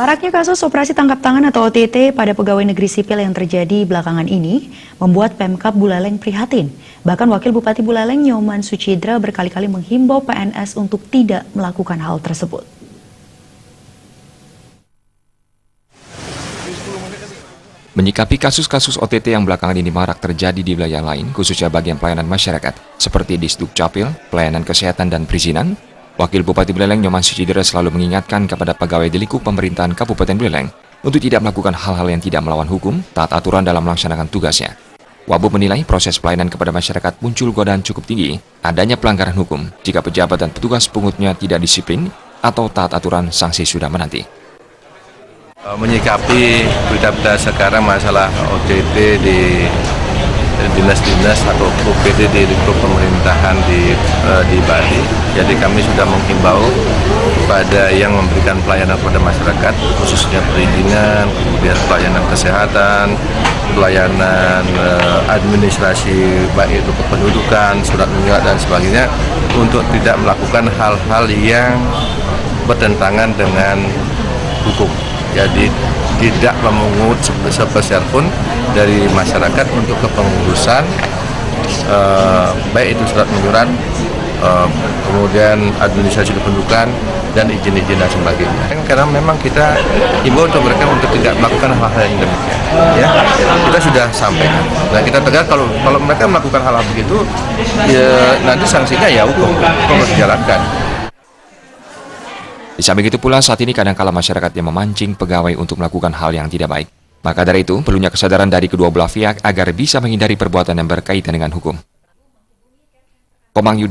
Maraknya kasus operasi tangkap tangan atau OTT pada pegawai negeri sipil yang terjadi belakangan ini membuat Pemkab Buleleng prihatin. Bahkan Wakil Bupati Buleleng Nyoman Sucidra berkali-kali menghimbau PNS untuk tidak melakukan hal tersebut. Menyikapi kasus-kasus OTT yang belakangan ini marak terjadi di wilayah lain, khususnya bagian pelayanan masyarakat, seperti di Sdukcapil, pelayanan kesehatan dan perizinan, Wakil Bupati Buleleng Nyoman Sucidra selalu mengingatkan kepada pegawai di lingkup pemerintahan Kabupaten Buleleng untuk tidak melakukan hal-hal yang tidak melawan hukum, taat aturan dalam melaksanakan tugasnya. Wabub menilai proses pelayanan kepada masyarakat muncul godaan cukup tinggi, adanya pelanggaran hukum jika pejabat dan petugas pungutnya tidak disiplin atau taat aturan, sanksi sudah menanti. Menyikapi berita-berita sekarang masalah OTT di dinas-dinas atau OPD di lingkup pemerintahan di Bali. Jadi kami sudah menghimbau kepada yang memberikan pelayanan kepada masyarakat, khususnya perizinan, kemudian pelayanan kesehatan, pelayanan administrasi baik itu kependudukan, surat menyurat dan sebagainya, untuk tidak melakukan hal-hal yang bertentangan dengan hukum. Jadi tidak memungut sepeser pun dari masyarakat untuk kepengurusan, baik itu surat menyurat, kemudian administrasi kependudukan dan izin-izin dan sebagainya. Karena memang kita himbau untuk mereka untuk tidak melakukan hal-hal yang demikian. Ya, kita sudah sampaikan. Nah, kita tegas kalau mereka melakukan hal-hal begitu, ya nanti sanksinya ya hukum harus dijalankan. Di samping itu pula, saat ini kadangkala masyarakat yang memancing pegawai untuk melakukan hal yang tidak baik. Maka dari itu, perlunya kesadaran dari kedua belah pihak agar bisa menghindari perbuatan yang berkaitan dengan hukum. Komang Yuda